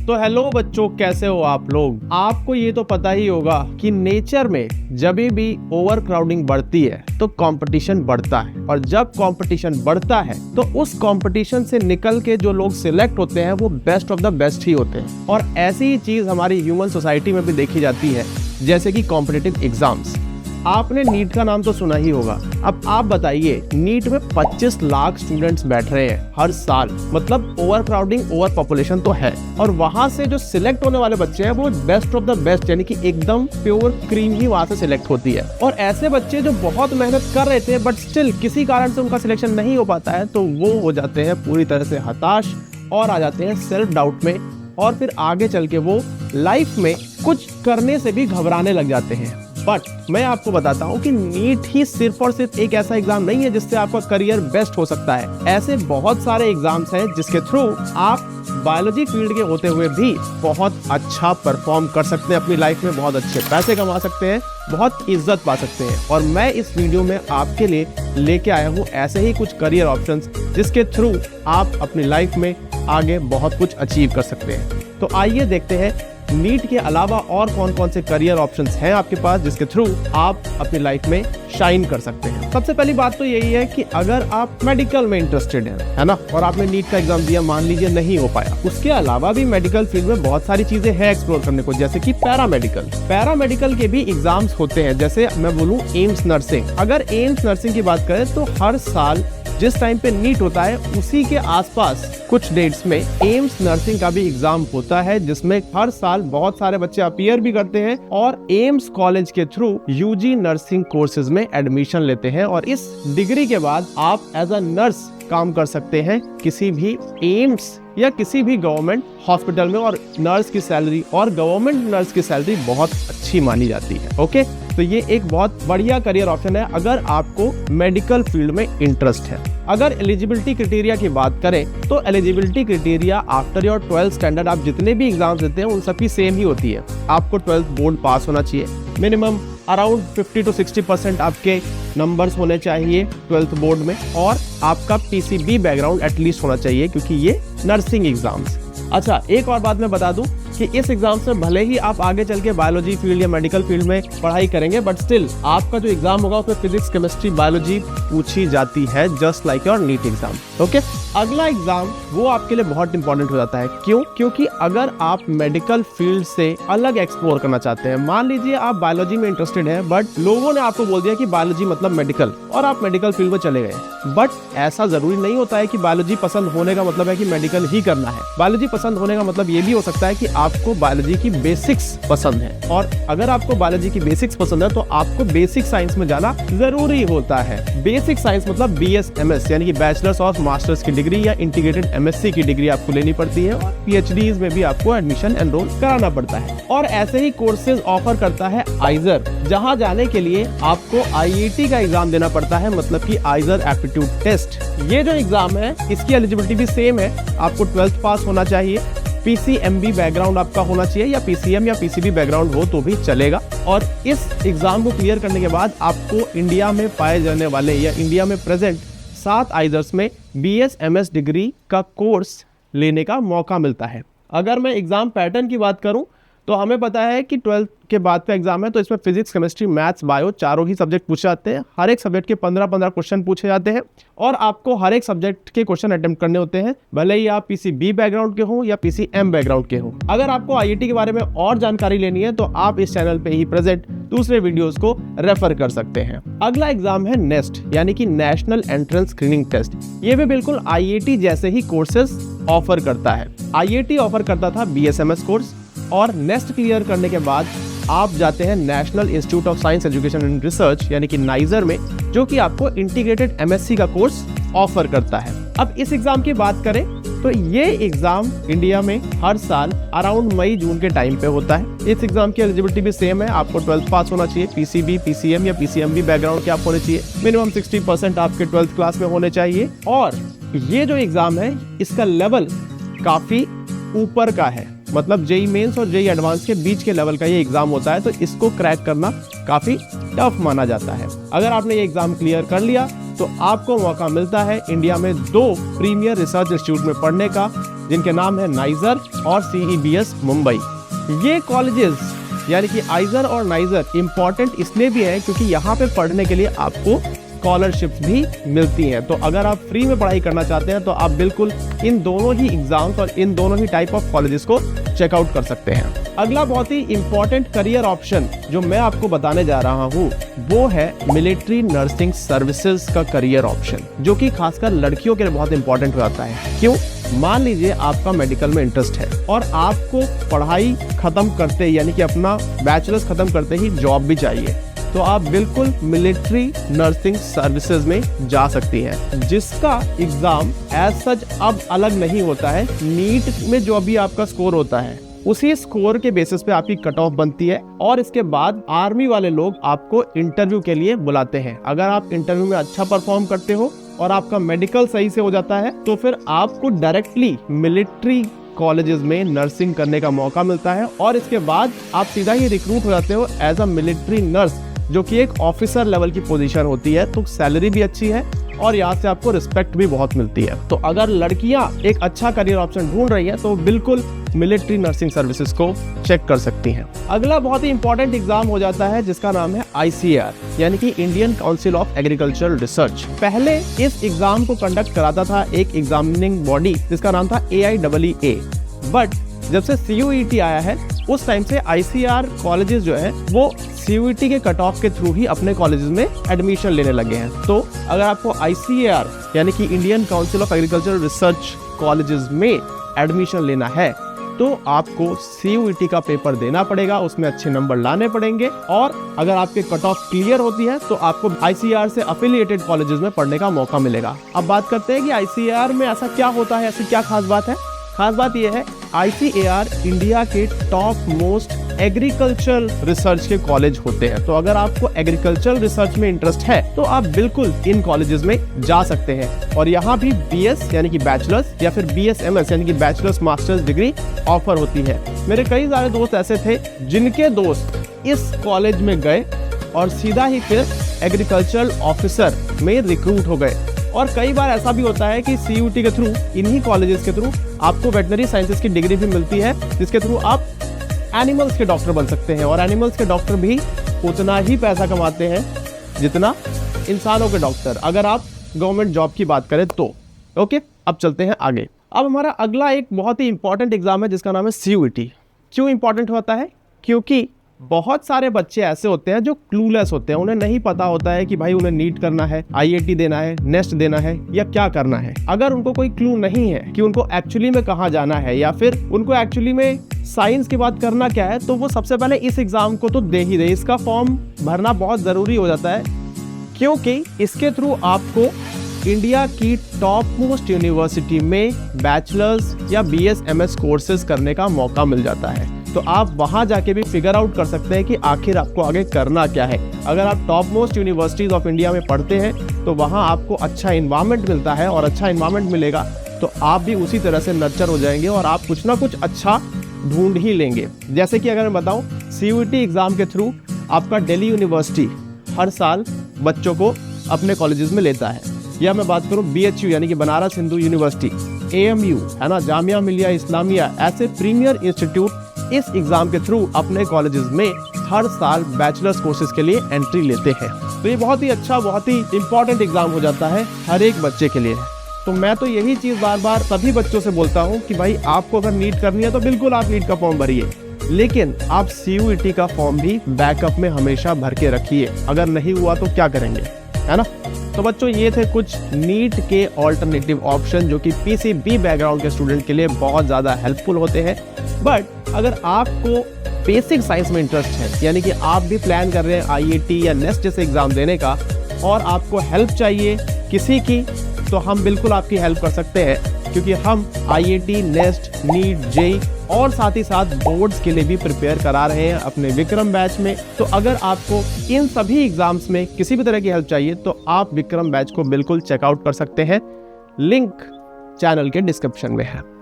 तो हेलो बच्चों, कैसे हो आप लोग। आपको ये तो पता ही होगा कि नेचर में जब भी ओवर क्राउडिंग बढ़ती है तो कंपटीशन बढ़ता है, और जब कंपटीशन बढ़ता है तो उस कंपटीशन से निकल के जो लोग सिलेक्ट होते हैं वो बेस्ट ऑफ द बेस्ट ही होते हैं। और ऐसी ही चीज हमारी ह्यूमन सोसाइटी में भी देखी जाती है, जैसे कि कॉम्पिटिटिव एग्जाम्स। आपने नीट का नाम तो सुना ही होगा। अब आप बताइए, नीट में 25 लाख स्टूडेंट्स बैठ रहे हैं हर साल, मतलब ओवर क्राउडिंग, ओवर पॉपुलेशन तो है। और वहां से जो सिलेक्ट होने वाले बच्चे हैं वो बेस्ट ऑफ द बेस्ट, यानी कि एकदम प्योर क्रीम ही वहां से सिलेक्ट होती है। और ऐसे बच्चे जो बहुत मेहनत कर रहे थे बट स्टिल किसी कारण से उनका सिलेक्शन नहीं हो पाता है, तो वो हो जाते हैं पूरी तरह से हताश और आ जाते हैं सेल्फ डाउट में, और फिर आगे चल के वो लाइफ में कुछ करने से भी घबराने लग जाते हैं। बट मैं आपको बताता हूँ कि नीट ही सिर्फ और सिर्फ एक ऐसा एग्जाम नहीं है जिससे आपका करियर बेस्ट हो सकता है। ऐसे बहुत सारे एग्जाम्स हैं जिसके थ्रू आप बायोलॉजी फील्ड के होते हुए भी बहुत अच्छा परफॉर्म कर सकते हैं अपनी लाइफ में, बहुत अच्छे पैसे कमा सकते हैं, बहुत इज्जत पा सकते हैं। और मैं इस वीडियो में आपके लिए लेके आया हूँ ऐसे ही कुछ करियर ऑप्शंस जिसके थ्रू आप अपनी लाइफ में आगे बहुत कुछ अचीव कर सकते हैं। तो आइए देखते हैं नीट के अलावा और कौन कौन से करियर ऑप्शंस हैं आपके पास जिसके थ्रू आप अपनी लाइफ में शाइन कर सकते हैं। सबसे पहली बात तो यही है कि अगर आप मेडिकल में इंटरेस्टेड हैं, है ना, और आपने नीट का एग्जाम दिया, मान लीजिए नहीं हो पाया, उसके अलावा भी मेडिकल फील्ड में बहुत सारी चीजें हैं एक्सप्लोर करने को, जैसे कि पैरामेडिकल के भी एग्जाम्स होते हैं। जैसे मैं बोलूँ एम्स नर्सिंग, अगर एम्स नर्सिंग की बात करें तो हर साल जिस टाइम पे नीट होता है उसी के आसपास कुछ डेट्स में एम्स नर्सिंग का भी एग्जाम होता है, जिसमें हर साल बहुत सारे बच्चे अपीयर भी करते हैं और एम्स कॉलेज के थ्रू यूजी नर्सिंग कोर्सेज में एडमिशन लेते हैं। और इस डिग्री के बाद आप एज अ नर्स काम कर सकते हैं किसी भी एम्स या किसी भी गवर्नमेंट हॉस्पिटल में, और नर्स की सैलरी और गवर्नमेंट नर्स की सैलरी बहुत अच्छी मानी जाती है। ओके, तो ये एक बहुत बढ़िया करियर ऑप्शन है अगर आपको मेडिकल फील्ड में इंटरेस्ट है। अगर एलिजिबिलिटी क्राइटेरिया की बात करें तो eligibility criteria after your 12th standard आप जितने भी एग्जाम्स देते हैं उन सबकी सेम ही होती है। आपको 12th बोर्ड पास होना चाहिए, मिनिमम अराउंड 50 to 60% आपके नंबर्स होने चाहिए 12th बोर्ड में, और आपका पीसीबी बैकग्राउंड एटलीस्ट होना चाहिए, क्योंकि ये नर्सिंग एग्जाम्स। अच्छा, एक और बात मैं बता दूं कि इस एग्जाम से भले ही आप आगे चल के बायोलॉजी फील्ड या मेडिकल फील्ड में पढ़ाई करेंगे, बट स्टिल आपका जो एग्जाम होगा उसमें फिजिक्स, केमिस्ट्री, बायोलॉजी पूछी जाती है, just like your NEET exam. Okay, अगला एग्जाम वो आपके लिए बहुत इंपॉर्टेंट हो जाता है। क्यों? क्योंकि अगर आप मेडिकल फील्ड से अलग एक्सप्लोर करना चाहते हैं, मान लीजिए आप बायोलॉजी में इंटरेस्टेड हैं बट लोगों ने आपको बोल दिया कि बायोलॉजी मतलब मेडिकल, और आप मेडिकल फील्ड में चले गए, बट ऐसा जरूरी नहीं होता है कि बायोलॉजी पसंद होने का मतलब है कि मेडिकल ही करना है। बायोलॉजी पसंद होने का मतलब ये भी हो सकता है कि आपको बायोलॉजी की बेसिक्स पसंद है, और अगर आपको बायोलॉजी की बेसिक्स पसंद है तो आपको बेसिक साइंस में जाना जरूरी होता है। बेसिक साइंस मतलब BS-MS यानी कि बैचलर्स और मास्टर्स की डिग्री या इंटीग्रेटेड MSc की डिग्री आपको लेनी पड़ती है, और PhDs में भी आपको एडमिशन एनरोल कराना पड़ता है। और ऐसे ही कोर्सेज ऑफर करता है आइजर, जहां जाने के लिए आपको IIT का एग्जाम देना पड़ता है, मतलब कि आइजर एप्टीट्यूड टेस्ट। ये जो एग्जाम है इसकी एलिजिबिलिटी भी सेम है, आपको 12th पास होना चाहिए, PCMB बैकग्राउंड आपका होना चाहिए, या PCM या PCB बैकग्राउंड हो तो भी चलेगा। और इस एग्जाम को क्लियर करने के बाद आपको इंडिया में पाए जाने वाले या इंडिया में प्रेजेंट 7 आइजर्स में BS-MS डिग्री का कोर्स लेने का मौका मिलता है। अगर मैं एग्जाम पैटर्न की बात करूं तो हमें पता है कि 12th के बाद का एग्जाम है, तो इसमें फिजिक्स, केमिस्ट्री, मैथ्स, बायो चारों ही सब्जेक्ट पूछे जाते हैं। हर एक सब्जेक्ट के 15-15 क्वेश्चन पूछे जाते हैं, और आपको हर एक सब्जेक्ट के क्वेश्चन अटेम्प्ट करने होते हैं, भले ही आप PCB बैकग्राउंड के हो या PCM बैकग्राउंड के हो। अगर आपको IIT के बारे में और जानकारी लेनी है तो आप इस चैनल पे ही प्रेजेंट दूसरे वीडियोस को रेफर कर सकते हैं। अगला एग्जाम है नेस्ट, यानी कि नेशनल एंट्रेंस स्क्रीनिंग टेस्ट। ये भी बिल्कुल IIT जैसे ही कोर्सेज ऑफर करता है। IIT ऑफर करता था BS-MS कोर्स, और नेस्ट क्लियर करने के बाद आप जाते हैं national institute of science education and research यानी कि नाइजर में, जो कि आपको इंटीग्रेटेड MSc का कोर्स ऑफर करता है। अब इस एग्जाम की बात करें तो ये एग्जाम इंडिया में हर साल अराउंड मई-जून के टाइम पे होता है। इस एग्जाम की एलिजिबिलिटी भी सेम है, आपको 12th पास होना चाहिए, PCB, PCM या PCMB बैकग्राउंड के आप होने चाहिए, मिनिमम 60% आपके 12th क्लास में होने चाहिए। और ये जो एग्जाम है इसका लेवल काफी ऊपर का है, मतलब JEE मेंस और JEE एडवांस के बीच के लेवल का ये एग्जाम होता है, तो इसको क्रैक करना काफी टफ माना जाता है। अगर आपने ये एग्जाम क्लियर कर लिया तो आपको मौका मिलता है इंडिया में 2 प्रीमियर रिसर्च इंस्टीट्यूट में पढ़ने का, जिनके नाम है नाइजर और CEBS मुंबई। ये कॉलेजेस यानी कि आइजर और नाइजर इम्पॉर्टेंट इसलिए भी है क्योंकि यहाँ पे पढ़ने के लिए आपको स्कॉलरशिप्स भी मिलती हैं। तो अगर आप फ्री में पढ़ाई करना चाहते हैं तो आप बिल्कुल इन दोनों ही एग्जाम्स और इन दोनों ही टाइप ऑफ कॉलेजेस को चेकआउट कर सकते हैं। अगला बहुत ही इंपॉर्टेंट करियर ऑप्शन जो मैं आपको बताने जा रहा हूँ वो है मिलिट्री नर्सिंग सर्विसेज का करियर ऑप्शन, जो कि खासकर लड़कियों के लिए बहुत इंपॉर्टेंट हो जाता है। क्यों? मान लीजिए आपका मेडिकल में इंटरेस्ट है और आपको पढ़ाई खत्म करते यानी कि अपना बैचलर्स खत्म करते ही जॉब भी चाहिए, तो आप बिल्कुल मिलिट्री नर्सिंग सर्विसेज में जा सकती हैं, जिसका एग्जाम एज सच अब अलग नहीं होता है। नीट में जो अभी आपका स्कोर होता है उसी स्कोर के बेसिस पे आपकी कट ऑफ बनती है और इसके बाद आर्मी वाले लोग आपको इंटरव्यू के लिए बुलाते हैं। अगर आप इंटरव्यू में अच्छा परफॉर्म करते हो और आपका मेडिकल सही से हो जाता है तो फिर आपको डायरेक्टली मिलिट्री कॉलेजेस में नर्सिंग करने का मौका मिलता है और इसके बाद आप सीधा ही रिक्रूट हो जाते हो एज अ मिलिट्री नर्स, जो कि एक ऑफिसर लेवल की पोजीशन होती है। तो सैलरी भी अच्छी है और यहाँ से आपको रिस्पेक्ट भी बहुत मिलती है। तो अगर लड़कियां एक अच्छा करियर ऑप्शन ढूंढ रही हैं तो बिल्कुल मिलिट्री नर्सिंग सर्विसेज को चेक कर सकती हैं। अगला बहुत ही इंपॉर्टेंट एग्जाम हो जाता है जिसका नाम है ICAR यानी कि Indian council of agricultural research. पहले इस एग्जाम को कंडक्ट कराता था एक एग्जामिनिंग बॉडी जिसका नाम था AIEA, बट जब से CUET आया है उस टाइम से ICAR कॉलेजेस जो है वो CUET के कट ऑफ के थ्रू ही अपने कॉलेजेस में एडमिशन लेने लगे हैं। तो अगर आपको ICAR यानी कि Indian council of agricultural research colleges में एडमिशन लेना है तो आपको CUET का पेपर देना पड़ेगा, उसमें अच्छे नंबर लाने पड़ेंगे और अगर आपके कट ऑफ क्लियर होती है तो आपको ICAR से अफिलिएटेड कॉलेजेस में पढ़ने का मौका मिलेगा। अब बात करते हैं कि ICAR में ऐसा क्या होता है, ऐसी क्या खास बात है। खास बात यह है ICAR इंडिया के टॉप मोस्ट एग्रीकल्चरल रिसर्च के कॉलेज होते हैं। तो अगर आपको एग्रीकल्चरल रिसर्च में इंटरेस्ट है तो आप बिल्कुल इन कॉलेजेस में जा सकते हैं और यहाँ भी BS यानी कि बैचलर्स या फिर BSMS यानी कि बैचलर्स मास्टर्स डिग्री ऑफर होती है। मेरे कई सारे दोस्त ऐसे थे जिनके दोस्त इस कॉलेज में गए और सीधा ही फिर एग्रीकल्चरल ऑफिसर में रिक्रूट हो गए। और कई बार ऐसा भी होता है कि CUET के थ्रू, इन्हीं कॉलेजेस के थ्रू आपको वेटनरी साइंसेज की डिग्री भी मिलती है जिसके थ्रू आप एनिमल्स के डॉक्टर बन सकते हैं और एनिमल्स के डॉक्टर भी उतना ही पैसा कमाते हैं जितना इंसानों के डॉक्टर, अगर आप गवर्नमेंट जॉब की बात करें तो। ओके, अब चलते हैं आगे। अब हमारा अगला एक बहुत ही इंपॉर्टेंट एग्जाम है जिसका नाम है CUET। क्यों इंपॉर्टेंट होता है? क्योंकि बहुत सारे बच्चे ऐसे होते हैं जो क्लूलेस होते हैं, उन्हें नहीं पता होता है कि भाई उन्हें नीट करना है, IIT देना है, नेस्ट देना है या क्या करना है। अगर उनको कोई क्लू नहीं है कि उनको एक्चुअली में कहाँ जाना है या फिर उनको एक्चुअली में साइंस की बात करना क्या है, तो वो सबसे पहले इस एग्जाम को तो दे ही दे। इसका फॉर्म भरना बहुत जरूरी हो जाता है क्योंकि इसके थ्रू आपको इंडिया की टॉप मोस्ट यूनिवर्सिटी में बैचलर्स या BSMS कोर्सेज करने का मौका मिल जाता है। तो आप वहां जाके भी फिगर आउट कर सकते हैं कि आखिर आपको आगे करना क्या है। अगर आप top most universities of India में पढ़ते हैं तो वहां आपको अच्छा इन्वायरमेंट मिलता है और अच्छा इन्वायरमेंट मिलेगा तो आप भी उसी तरह से नर्चर हो जाएंगे और आप कुछ ना कुछ अच्छा ढूंढ ही लेंगे। जैसे कि अगर मैं बताऊं, CUET एग्जाम के थ्रू आपका दिल्ली यूनिवर्सिटी हर साल बच्चों को अपने कॉलेजेस में लेता है, या मैं बात करूं BHU यानी कि बनारस हिंदू यूनिवर्सिटी, AMU है ना, जामिया मिलिया इस्लामिया, ऐसे प्रीमियर इंस्टीट्यूट इस एग्जाम के थ्रू अपने कॉलेजेस में हर साल बैचलर्स कोर्सेज के लिए एंट्री लेते हैं। तो ये बहुत ही अच्छा, बहुत ही इंपॉर्टेंट एग्जाम हो जाता है हर एक बच्चे के लिए। तो मैं तो यही चीज बार बार सभी बच्चों से बोलता हूँ कि भाई आपको अगर नीट करनी है तो बिल्कुल आप नीट का फॉर्म भरिए, लेकिन आप CUET का फॉर्म भी बैकअप में हमेशा भर के रखिए। अगर नहीं हुआ तो क्या करेंगे, है ना। तो बच्चों ये थे कुछ नीट के ऑल्टरनेटिव ऑप्शन जो कि PCB बैकग्राउंड के स्टूडेंट के लिए बहुत ज़्यादा हेल्पफुल होते हैं। बट अगर आपको बेसिक साइंस में इंटरेस्ट है, यानी कि आप भी प्लान कर रहे हैं IIT या नेस्ट जैसे एग्जाम देने का और आपको हेल्प चाहिए किसी की, तो हम बिल्कुल आपकी हेल्प कर सकते हैं क्योंकि हम IIT, नेस्ट, नीट, JEE और साथ ही साथ बोर्ड्स के लिए भी प्रिपेयर करा रहे हैं अपने विक्रम बैच में। तो अगर आपको इन सभी एग्जाम्स में किसी भी तरह की हेल्प चाहिए तो आप विक्रम बैच को बिल्कुल चेकआउट कर सकते हैं। लिंक चैनल के डिस्क्रिप्शन में है।